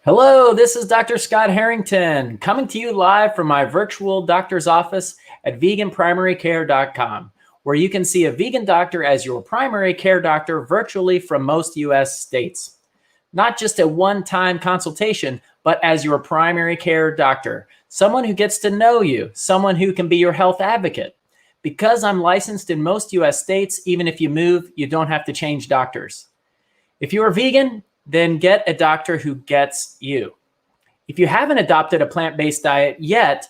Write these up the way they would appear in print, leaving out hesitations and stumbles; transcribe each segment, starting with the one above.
Hello, this is Dr. Scott Harrington coming to you live from my virtual doctor's office at veganprimarycare.com, where you can see a vegan doctor as your primary care doctor virtually from most U.S. states. Not just a one-time consultation, but as your primary care doctor, someone who gets to know you, someone who can be your health advocate. Because I'm licensed in most U.S. states, even if you move, you don't have to change doctors. If you are vegan, then get a doctor who gets you. If you haven't adopted a plant-based diet yet,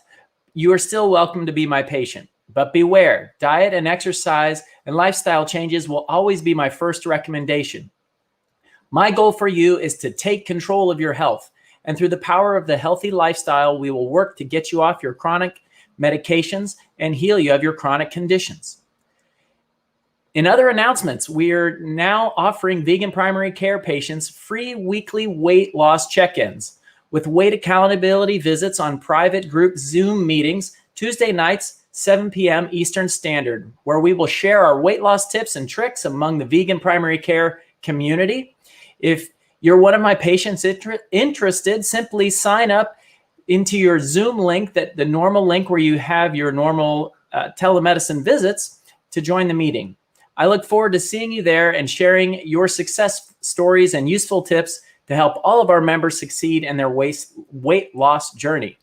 you are still welcome to be my patient. But beware, diet and exercise and lifestyle changes will always be my first recommendation. My goal for you is to take control of your health. And through the power of the healthy lifestyle, we will work to get you off your chronic medications and heal you of your chronic conditions. In other announcements, we are now offering vegan primary care patients free weekly weight loss check-ins with weight accountability visits on private group Zoom meetings Tuesday nights, 7 p.m. Eastern Standard, where we will share our weight loss tips and tricks among the vegan primary care community. If you're one of my patients interested, simply sign up into your Zoom link, that the normal link where you have your normal telemedicine visits, to join the meeting. I look forward to seeing you there and sharing your success stories and useful tips to help all of our members succeed in their weight loss journey.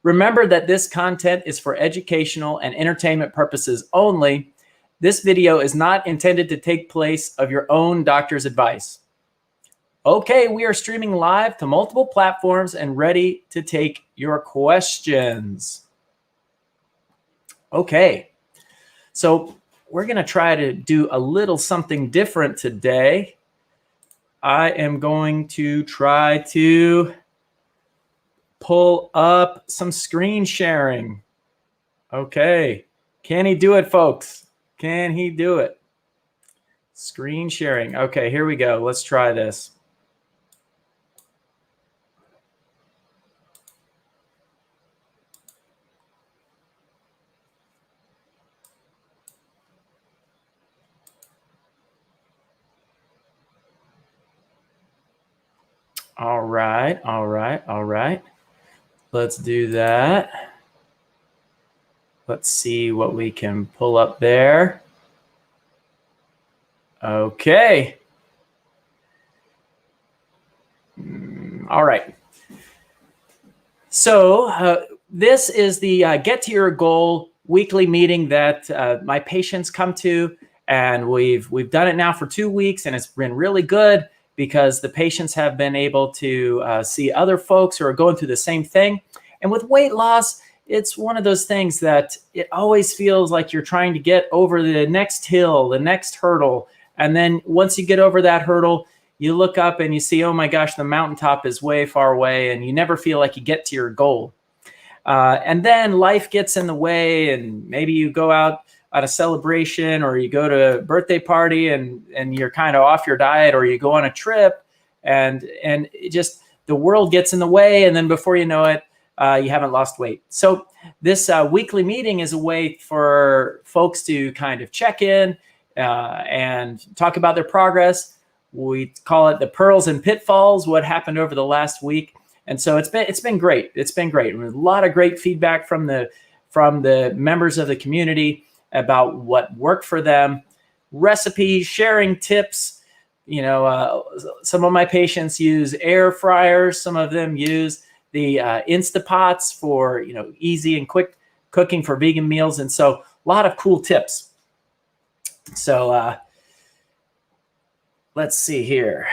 Remember that this content is for educational and entertainment purposes only. This video is not intended to take place of your own doctor's advice. Okay, we are streaming live to multiple platforms and ready to take your questions. Okay, so we're going to try to do a little something different today. I am going to try to pull up some screen sharing. Okay. Can he do it, folks? Can he do it? Screen sharing. Okay, here we go. Let's try this. All right. Let's do that. Let's see what we can pull up there. Okay. All right. So this is the Get to Your Goal weekly meeting that my patients come to, and we've done it now for 2 weeks, and it's been really good, because the patients have been able to see other folks who are going through the same thing. And with weight loss, it's one of those things that it always feels like you're trying to get over the next hill, the next hurdle. And then once you get over that hurdle, you look up and you see, oh my gosh, the mountaintop is way far away, and you never feel like you get to your goal. And then life gets in the way, and maybe you go out at a celebration, or you go to a birthday party and you're kind of off your diet, or you go on a trip, and it just, the world gets in the way, and then before you know it, you haven't lost weight. So this weekly meeting is a way for folks to kind of check in and talk about their progress. We call it the pearls and pitfalls, what happened over the last week. And so it's been great. It's been great. A lot of great feedback from the members of the community about what worked for them, recipes, sharing tips. You know, some of my patients use air fryers. Some of them use the Instapots for, you know, easy and quick cooking for vegan meals. And so a lot of cool tips. So let's see here.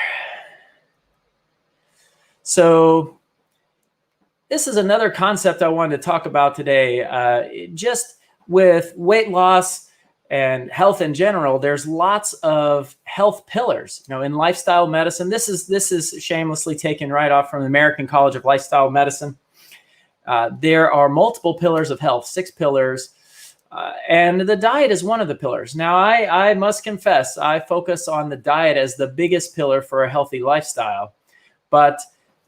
So this is another concept I wanted to talk about today. Just with weight loss and health in general, there's lots of health pillars. You know, in lifestyle medicine, this is shamelessly taken right off from the American College of Lifestyle Medicine. There are multiple pillars of health, 6 pillars, and the diet is one of the pillars. Now, I must confess, I focus on the diet as the biggest pillar for a healthy lifestyle, but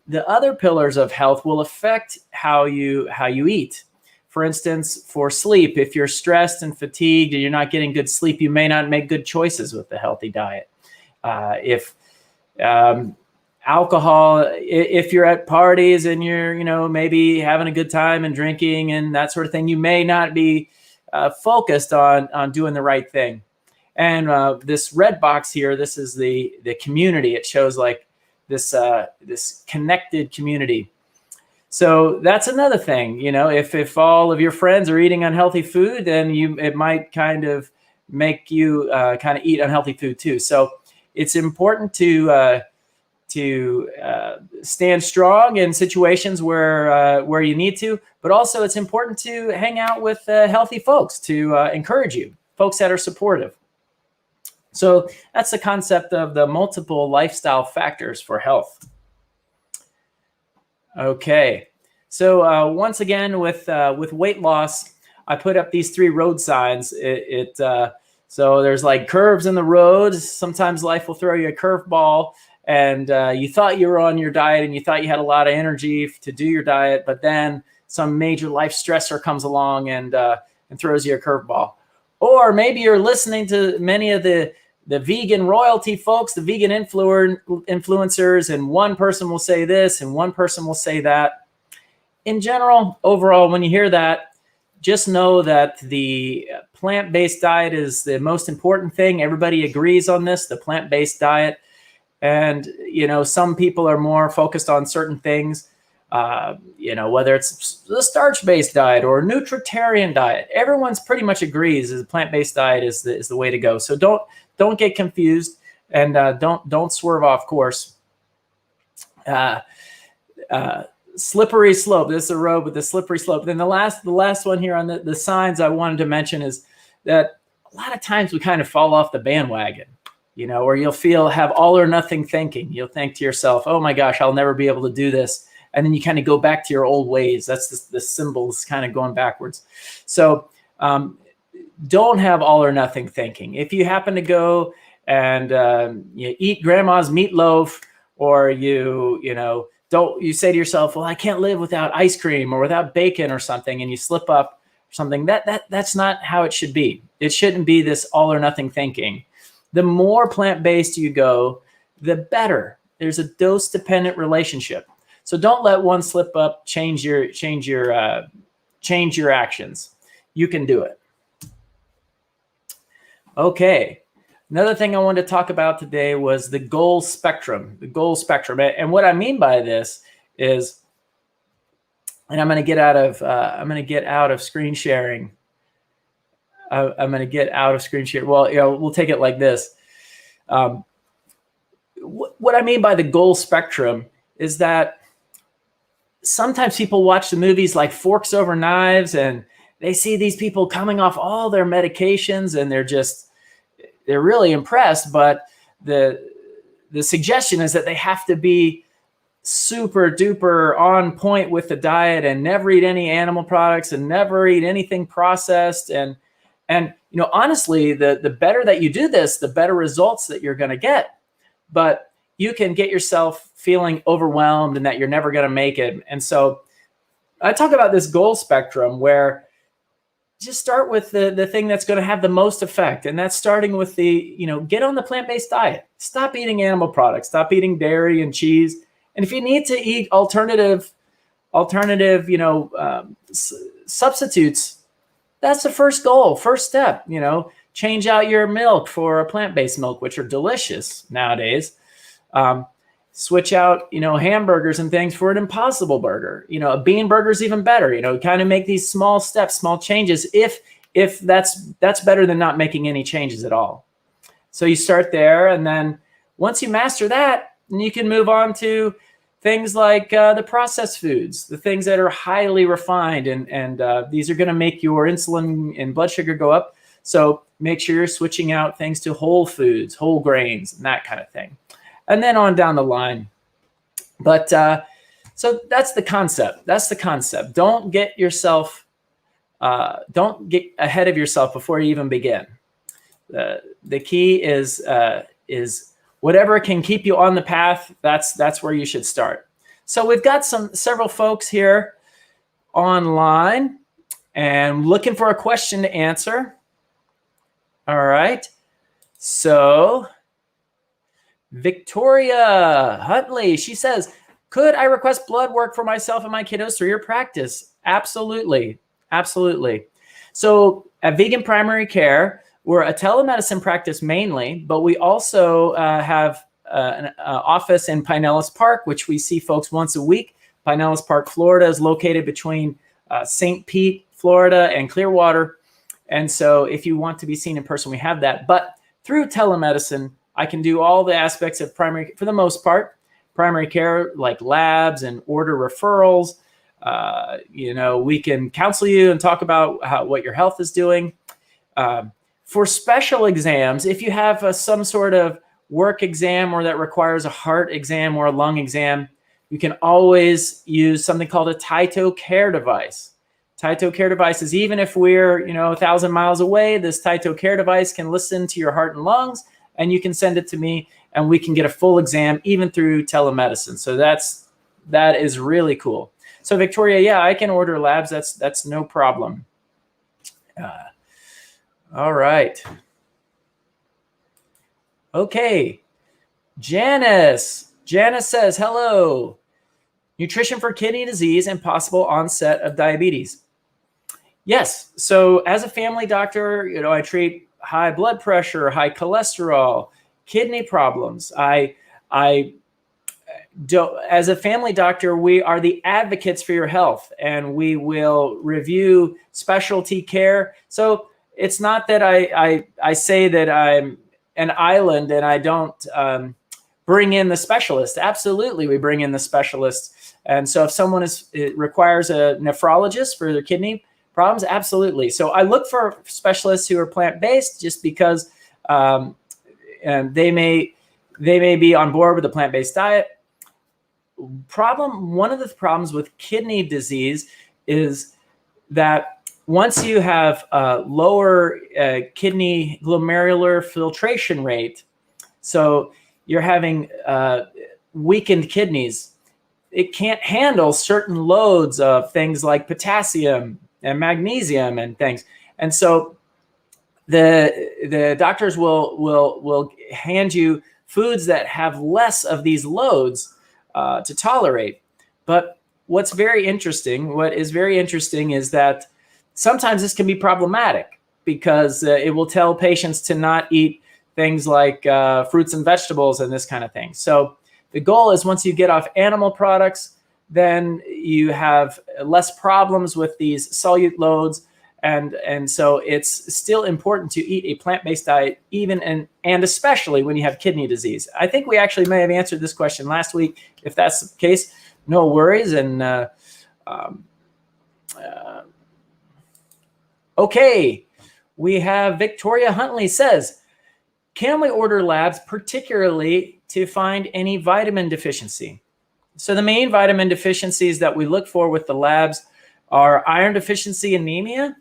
the other pillars of health will affect how you eat. For instance, for sleep, if you're stressed and fatigued and you're not getting good sleep, you may not make good choices with the healthy diet. alcohol. If you're at parties and you're, maybe having a good time and drinking and that sort of thing, you may not be focused on doing the right thing. And this red box here, this is the community. It shows like this connected community. So that's another thing, if all of your friends are eating unhealthy food, then it might kind of make you kind of eat unhealthy food too. So it's important to stand strong in situations where you need to, but also it's important to hang out with healthy folks to encourage you, folks that are supportive. So that's the concept of the multiple lifestyle factors for health. Okay, so once again with weight loss, I put up these 3 road signs. So there's like curves in the road. Sometimes life will throw you a curveball, and you thought you were on your diet and you thought you had a lot of energy to do your diet, but then some major life stressor comes along and throws you a curveball. Or maybe you're listening to many of the vegan royalty folks, the vegan influencers, and one person will say this and one person will say that. In general, overall, when you hear that, just know that the plant-based diet is the most important thing. Everybody agrees on this, the plant-based diet. And, some people are more focused on certain things, whether it's the starch-based diet or nutritarian diet. Everyone's pretty much agrees that the plant-based diet is the way to go. So don't get confused, and don't swerve off course. Slippery slope. This is a road with the slippery slope. Then the last one here on the signs I wanted to mention is that a lot of times we kind of fall off the bandwagon, or you'll have all or nothing thinking. You'll think to yourself, oh my gosh, I'll never be able to do this. And then you kind of go back to your old ways. That's the symbols kind of going backwards. So don't have all or nothing thinking. If you happen to go and you eat grandma's meatloaf, or you say to yourself, well, I can't live without ice cream or without bacon or something, and you slip up or something, that's not how it should be. It shouldn't be this all or nothing thinking. The more plant-based you go, the better. There's a dose-dependent relationship. So don't let one slip up change your actions. You can do it. Okay. Another thing I wanted to talk about today was the goal spectrum. The goal spectrum, and what I mean by this is, and I'm going to get out of screen sharing. I'm going to get out of screen share. Well, we'll take it like this. What I mean by the goal spectrum is that sometimes people watch the movies like Forks Over Knives, and they see these people coming off all their medications, and they're really impressed. But the suggestion is that they have to be super duper on point with the diet and never eat any animal products and never eat anything processed. And honestly, the better that you do this, the better results that you're going to get. But you can get yourself feeling overwhelmed and that you're never going to make it. And so I talk about this goal spectrum where just start with the thing that's going to have the most effect. And that's starting with get on the plant-based diet. Stop eating animal products. Stop eating dairy and cheese. And if you need to eat alternative, substitutes, that's the first goal, first step. Change out your milk for a plant-based milk, which are delicious nowadays. Switch out, hamburgers and things for an Impossible Burger. A bean burger is even better. Kind of make these small steps, small changes. If that's better than not making any changes at all. So you start there, and then once you master that, you can move on to things like the processed foods, the things that are highly refined, and these are going to make your insulin and blood sugar go up. So make sure you're switching out things to whole foods, whole grains, and that kind of thing. And then on down the line. But so that's the concept. That's the concept. Don't get ahead of yourself before you even begin. The key is whatever can keep you on the path. That's where you should start. So we've got several folks here online and looking for a question to answer. All right. So Victoria Huntley, she says, could I request blood work for myself and my kiddos through your practice? Absolutely. Absolutely. So at Vegan Primary Care, we're a telemedicine practice mainly, but we also have an office in Pinellas Park, which we see folks once a week. Pinellas Park, Florida is located between St. Pete, Florida and Clearwater. And so if you want to be seen in person, we have that. But through telemedicine, I can do all the aspects of primary, for the most part, primary care, like labs and order referrals. We can counsel you and talk about what your health is doing. For special exams, if you have some sort of work exam or that requires a heart exam or a lung exam, you can always use something called a Taito Care device. Taito Care devices, even if we're 1,000 miles away, this Taito Care device can listen to your heart and lungs, and you can send it to me, and we can get a full exam even through telemedicine. So that is really cool. So Victoria, yeah, I can order labs. That's no problem. All right. Okay. Janice says, hello. Nutrition for kidney disease and possible onset of diabetes. Yes. So as a family doctor, I treat high blood pressure, high cholesterol, kidney problems. As a family doctor, we are the advocates for your health, and we will review specialty care. So it's not that I say that I'm an island and I don't bring in the specialist. Absolutely, we bring in the specialists. And so if someone requires a nephrologist for their kidney problems, absolutely. So I look for specialists who are plant-based, just because and they may be on board with a plant-based diet. One of the problems with kidney disease is that once you have a lower kidney glomerular filtration rate, so you're having weakened kidneys, it can't handle certain loads of things like potassium and magnesium and things. And so the doctors will hand you foods that have less of these loads to tolerate. But what is very interesting is that sometimes this can be problematic, because it will tell patients to not eat things like fruits and vegetables and this kind of thing. So the goal is, once you get off animal products, then you have less problems with these solute loads. And so it's still important to eat a plant-based diet, even and especially when you have kidney disease. I think we actually may have answered this question last week. If that's the case, no worries. And okay, we have Victoria Huntley says, can we order labs particularly to find any vitamin deficiency? So the main vitamin deficiencies that we look for with the labs are iron deficiency anemia,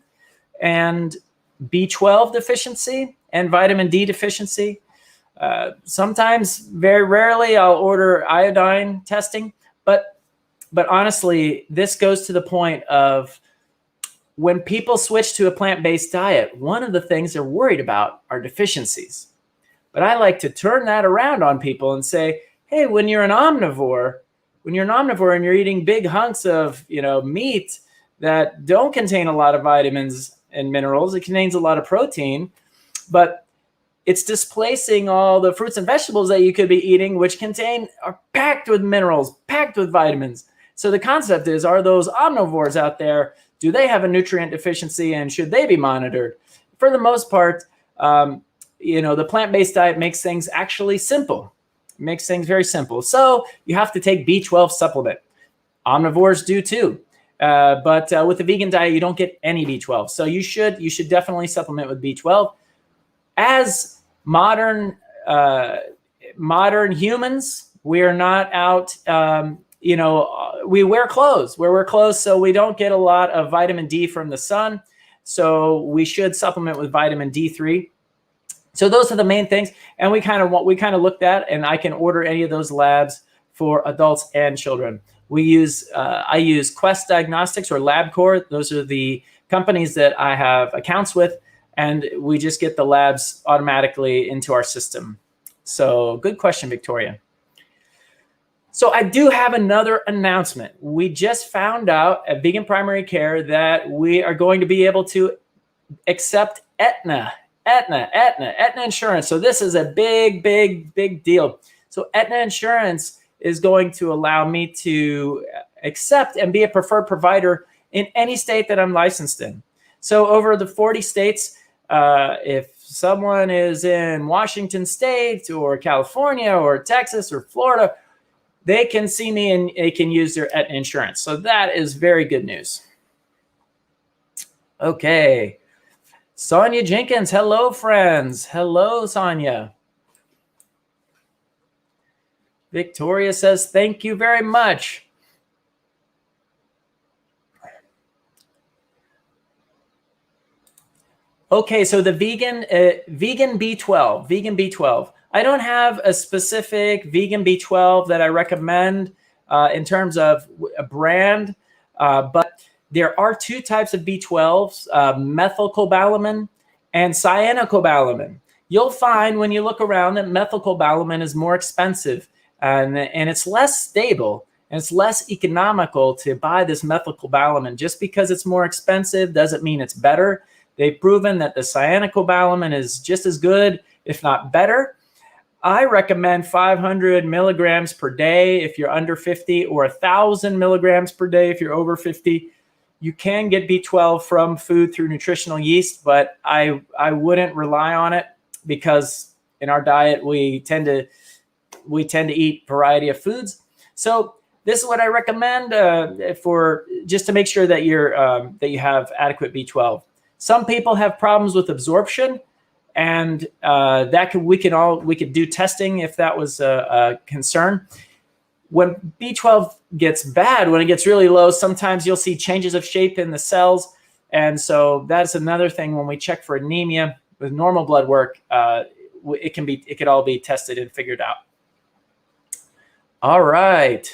and B12 deficiency, and vitamin D deficiency. Sometimes, very rarely, I'll order iodine testing, but honestly, this goes to the point of when people switch to a plant-based diet, one of the things they're worried about are deficiencies. But I like to turn that around on people and say, hey, when you're an omnivore and you're eating big hunks of meat that don't contain a lot of vitamins and minerals, it contains a lot of protein, but it's displacing all the fruits and vegetables that you could be eating, which are packed with minerals, packed with vitamins. So the concept is, are those omnivores out there, do they have a nutrient deficiency, and should they be monitored? For the most part, the plant-based diet makes things actually simple. It makes things very simple. So you have to take B12 supplement. Omnivores do too. But with the vegan diet, you don't get any B12. So you should definitely supplement with B12. As modern humans, we are not out, we wear clothes. We wear clothes, so we don't get a lot of vitamin D from the sun. So we should supplement with vitamin D3. So those are the main things. And we kind of looked at, and I can order any of those labs for adults and children. I use Quest Diagnostics or LabCorp. Those are the companies that I have accounts with, and we just get the labs automatically into our system. So good question, Victoria. So I do have another announcement. We just found out at Vegan Primary Care that we are going to be able to accept Aetna insurance. So this is a big deal. So Aetna insurance is going to allow me to accept and be a preferred provider in any state that I'm licensed in. So over the 40 states, if someone is in Washington State or California or Texas or Florida, they can see me and they can use their Aetna insurance. So that is very good news. Okay. Sonia Jenkins, hello, friends. Hello, Sonia. Victoria says, thank you very much. Okay, so the vegan B12. I don't have a specific vegan B12 that I recommend in terms of a brand, but there are two types of B12s, methylcobalamin and cyanocobalamin. You'll find when you look around that methylcobalamin is more expensive and it's less stable and it's less economical to buy this methylcobalamin. Just because it's more expensive doesn't mean it's better. They've proven that the cyanocobalamin is just as good, if not better. I recommend 500 milligrams per day if you're under 50 or 1,000 milligrams per day if you're over 50. You can get B12 from food through nutritional yeast, but I wouldn't rely on it because in our diet we tend to eat a variety of foods. So this is what I recommend for just to make sure that you have adequate B12. Some people have problems with absorption, and we could do testing if that was a concern. When B12 gets bad, when it gets really low, sometimes you'll see changes of shape in the cells, and so that's another thing. When we check for anemia with normal blood work, it could all be tested and figured out. All right.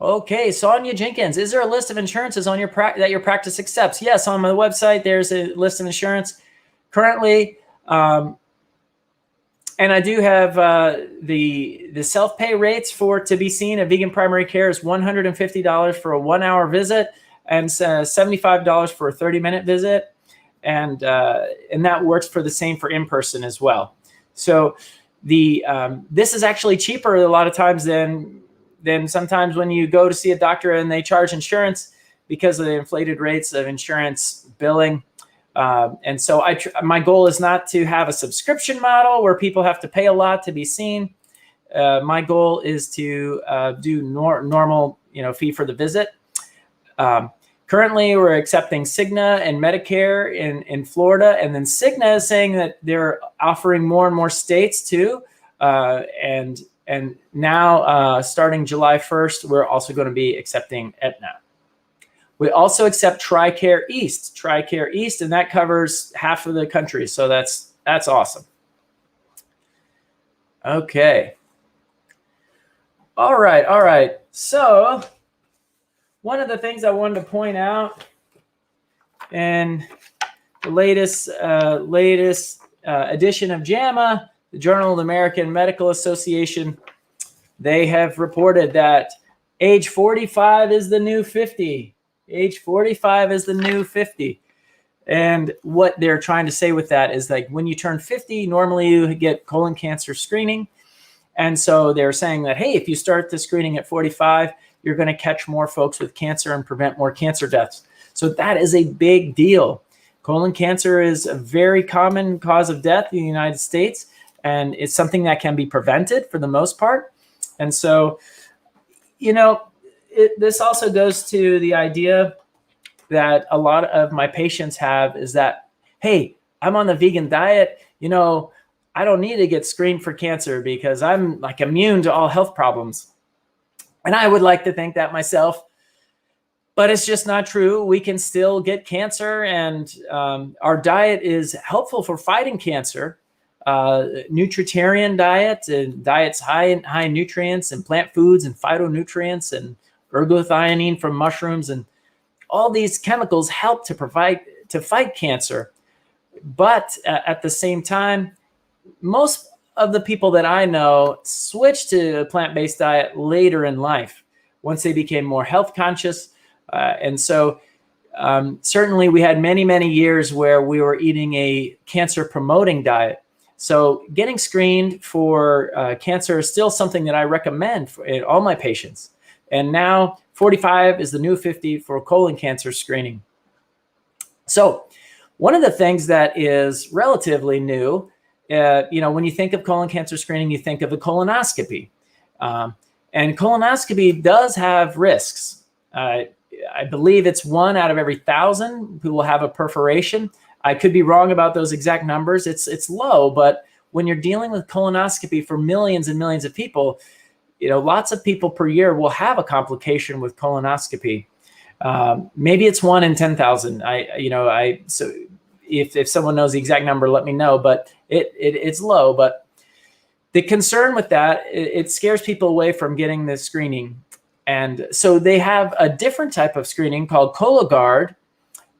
Okay, Sonia Jenkins, is there a list of insurances on that your practice accepts? Yes, on my website, there's a list of insurance currently. And I do have the self-pay rates to be seen at Vegan Primary Care is $150 for a 1-hour visit and $75 for a 30-minute visit. And that works for the same for in-person as well. So this is actually cheaper a lot of times than sometimes when you go to see a doctor and they charge insurance because of the inflated rates of insurance billing. And so my goal is not to have a subscription model where people have to pay a lot to be seen. My goal is to do normal, fee for the visit. Currently, we're accepting Cigna and Medicare in Florida, and then Cigna is saying that they're offering more and more states too. And now, starting July 1st, we're also going to be accepting Aetna. We also accept TRICARE East, and that covers half of the country. So that's awesome. Okay. All right. So one of the things I wanted to point out in the latest edition of JAMA, the Journal of the American Medical Association, they have reported that age 45 is the new 50. Age 45 is the new 50. And what they're trying to say with that is like when you turn 50, normally you get colon cancer screening. And so they're saying that, hey, if you start the screening at 45, you're going to catch more folks with cancer and prevent more cancer deaths. So that is a big deal. Colon cancer is a very common cause of death in the United States. And it's something that can be prevented for the most part. And so, this also goes to the idea that a lot of my patients have is that, hey, I'm on the vegan diet. I don't need to get screened for cancer because I'm like immune to all health problems. And I would like to think that myself, but it's just not true. We can still get cancer, and our diet is helpful for fighting cancer. Nutritarian diet and diets high in nutrients and plant foods and phytonutrients and ergothioneine from mushrooms, and all these chemicals help to fight cancer. But at the same time, most of the people that I know switched to a plant-based diet later in life once they became more health conscious. And so certainly we had many, many years where we were eating a cancer promoting diet. So getting screened for cancer is still something that I recommend for all my patients. And now 45 is the new 50 for colon cancer screening. So one of the things that is relatively new, when you think of colon cancer screening, you think of a colonoscopy. And colonoscopy does have risks. I believe it's 1 out of every 1,000 who will have a perforation. I could be wrong about those exact numbers. It's low, but when you're dealing with colonoscopy for millions and millions of people, lots of people per year will have a complication with colonoscopy. Maybe it's 1 in 10,000. So if someone knows the exact number, let me know. But it's low. But the concern with that, it scares people away from getting this screening. And so they have a different type of screening called Cologuard,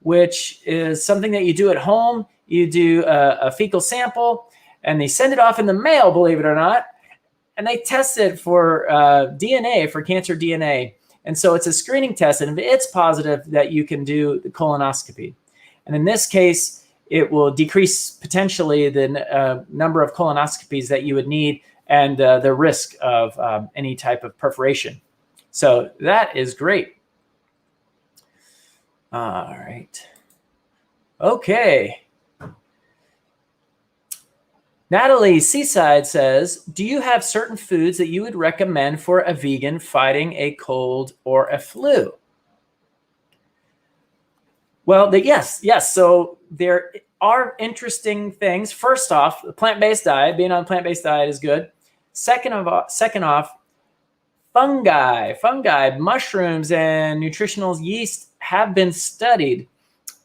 which is something that you do at home. You do a fecal sample, and they send it off in the mail, believe it or not, and they test it for DNA, for cancer DNA. And so it's a screening test, and if it's positive, that you can do the colonoscopy. And in this case, it will decrease potentially the number of colonoscopies that you would need and the risk of any type of perforation. So that is great. All right. Okay. Natalie Seaside says, do you have certain foods that you would recommend for a vegan fighting a cold or a flu? Well, yes. So there are interesting things. First off, the plant-based diet, being on a plant-based diet is good. Second off, fungi, mushrooms, and nutritional yeast have been studied.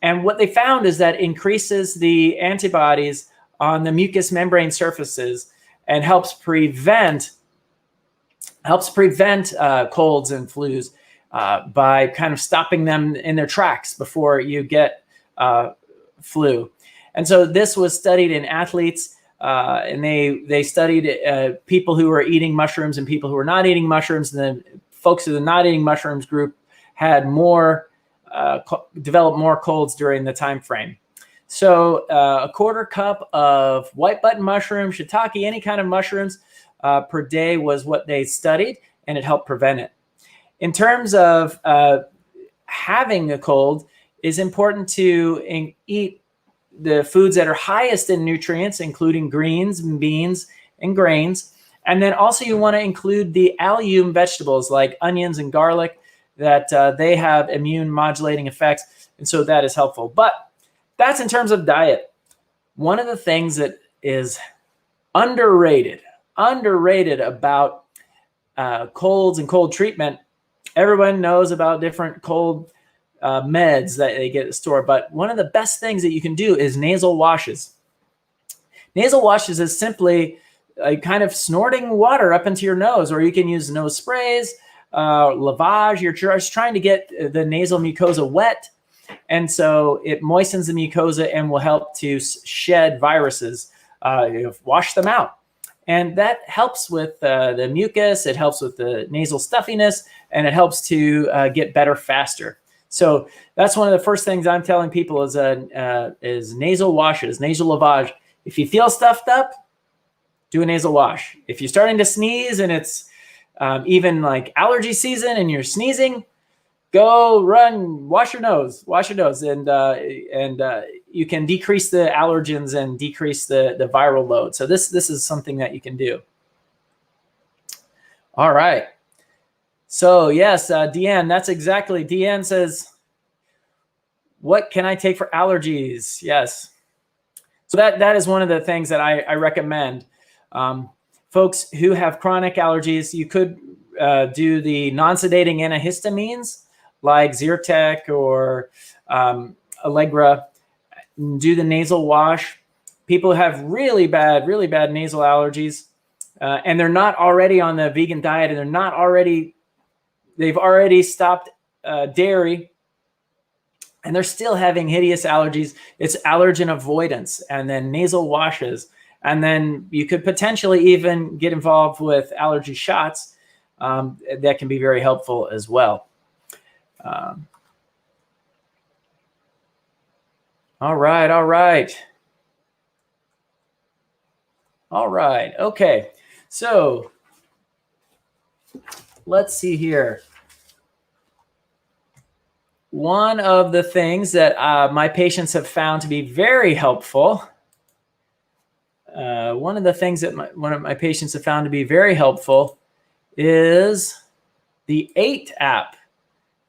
And what they found is that increases the antibodies on the mucous membrane surfaces and helps prevent colds and flus by kind of stopping them in their tracks before you get flu. And so this was studied in athletes, and they studied people who were eating mushrooms and people who were not eating mushrooms. And the folks in the not eating mushrooms group had developed more colds during the time frame. So a quarter cup of white button mushroom, shiitake, any kind of mushrooms per day was what they studied, and it helped prevent it. In terms of having a cold, it's important to eat the foods that are highest in nutrients, including greens and beans and grains. And then also you want to include the allium vegetables like onions and garlic, that they have immune modulating effects. And so that is helpful. But that's in terms of diet. One of the things that is underrated about colds and cold treatment, everyone knows about different cold meds that they get at the store, but one of the best things that you can do is nasal washes. Nasal washes is simply kind of snorting water up into your nose, or you can use nose sprays, lavage. You're just trying to get the nasal mucosa wet. And so it moistens the mucosa and will help to shed viruses, wash them out. And that helps with the mucus, it helps with the nasal stuffiness, and it helps to get better faster. So that's one of the first things I'm telling people is nasal washes, nasal lavage. If you feel stuffed up, do a nasal wash. If you're starting to sneeze and it's even like allergy season and you're sneezing, go run, wash your nose, and you can decrease the allergens and decrease the viral load. So this is something that you can do. All right. So yes, Deanne, that's exactly. Deanne says, what can I take for allergies? Yes. So that is one of the things that I recommend. Folks who have chronic allergies, you could do the non-sedating antihistamines like Zyrtec or Allegra. Do the nasal wash. People who have really bad nasal allergies, and they're not already on the vegan diet, and they've already stopped dairy, and they're still having hideous allergies. It's allergen avoidance, and then nasal washes. And then you could potentially even get involved with allergy shots. That can be very helpful as well. All right. Okay. So let's see here. One of the things that my patients have found to be very helpful, one of my patients have found to be very helpful is the 8 app.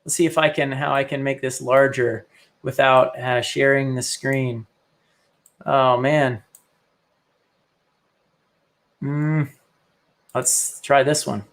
Let's see if how I can make this larger without sharing the screen. Oh man. Let's try this one.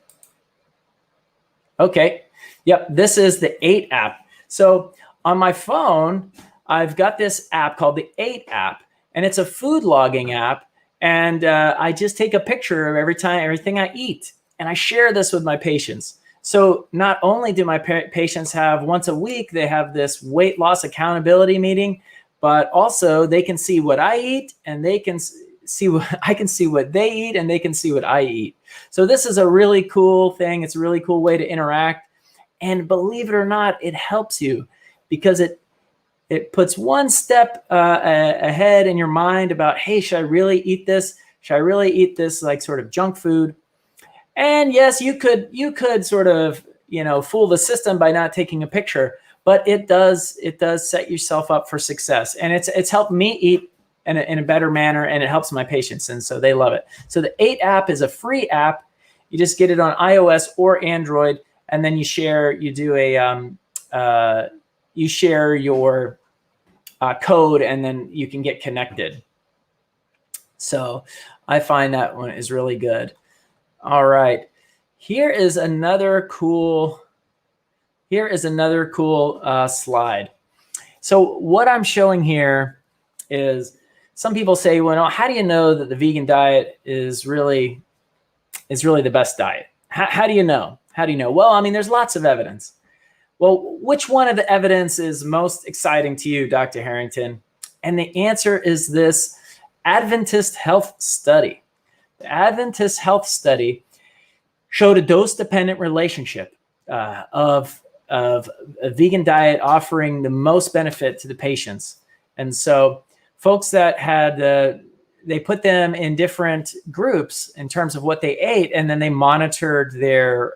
Okay. Yep. This is the 8 app. So on my phone, I've got this app called the 8 app, and it's a food logging app. And I just take a picture of everything I eat, and I share this with my patients. So not only do my patients have once a week, they have this weight loss accountability meeting, but also they can see what I eat, and they can see I can see what they eat, and they can see what I eat. So this is a really cool thing. It's a really cool way to interact. And believe it or not, it helps you because it puts one step ahead in your mind about, hey, should I really eat this? Should I really eat this like sort of junk food? And yes, you could sort of, fool the system by not taking a picture, but it does set yourself up for success. And it's helped me eat in a better manner, and it helps my patients, and so they love it. So the 8 app is a free app. You just get it on iOS or Android, and then you share your code, and then you can get connected. So I find that one is really good. All right, here is another cool slide. So what I'm showing here is, some people say, well, how do you know that the vegan diet is really the best diet? How do you know? Well, I mean, there's lots of evidence. Well, which one of the evidence is most exciting to you, Dr. Harrington? And the answer is this Adventist health study. The Adventist health study showed a dose-dependent relationship of a vegan diet offering the most benefit to the patients. And so folks that had, they put them in different groups in terms of what they ate, and then they monitored their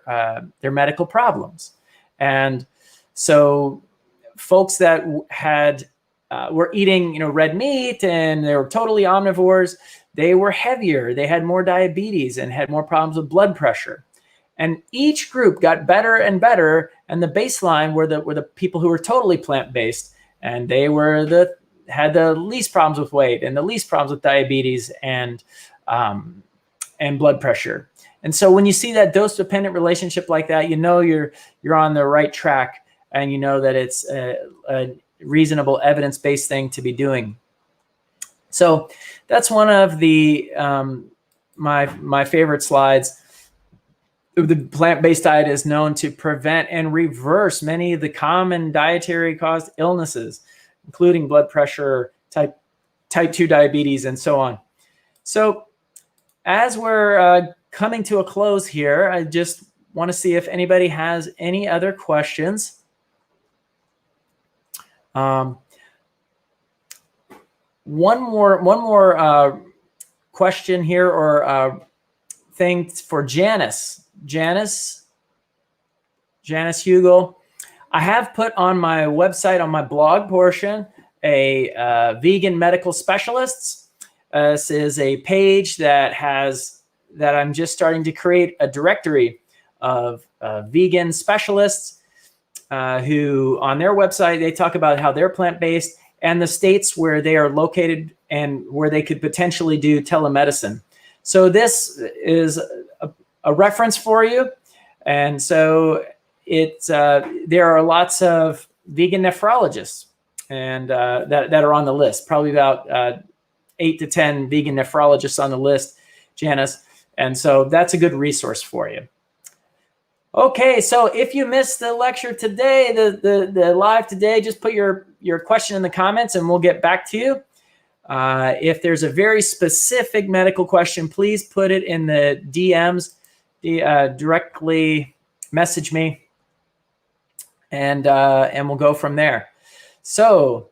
medical problems. And so folks that were eating, red meat, and they were totally omnivores, they were heavier, they had more diabetes, and had more problems with blood pressure. And each group got better and better, and the baseline were the people who were totally plant-based, and they had the least problems with weight and the least problems with diabetes and blood pressure. And so when you see that dose-dependent relationship like that, you're on the right track, and you know that it's a reasonable evidence-based thing to be doing. So that's one of the my favorite slides. The plant-based diet is known to prevent and reverse many of the common dietary-caused illnesses, including blood pressure, type 2 diabetes, and so on. So as we're coming to a close here, I just want to see if anybody has any other questions. One more question here, or thing for Janice Hugel. I have put on my website, on my blog portion, a vegan medical specialists. This is a page that I'm just starting to create a directory of vegan specialists who, on their website, they talk about how they're plant-based and the states where they are located and where they could potentially do telemedicine. So this is a reference for you. And so there are lots of vegan nephrologists and that are on the list, probably about 8 to 10 vegan nephrologists on the list, Janice. And so that's a good resource for you. Okay, so if you missed the lecture today, the live today, just put your question in the comments and we'll get back to you. If there's a very specific medical question, please put it in the DMs, directly message me, and we'll go from there. So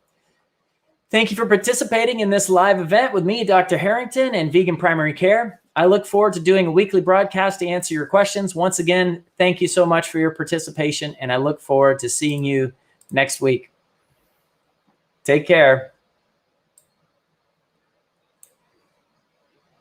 thank you for participating in this live event with me, Dr. Harrington, and Vegan Primary Care. I look forward to doing a weekly broadcast to answer your questions. Once again, thank you so much for your participation, and I look forward to seeing you next week. Take care.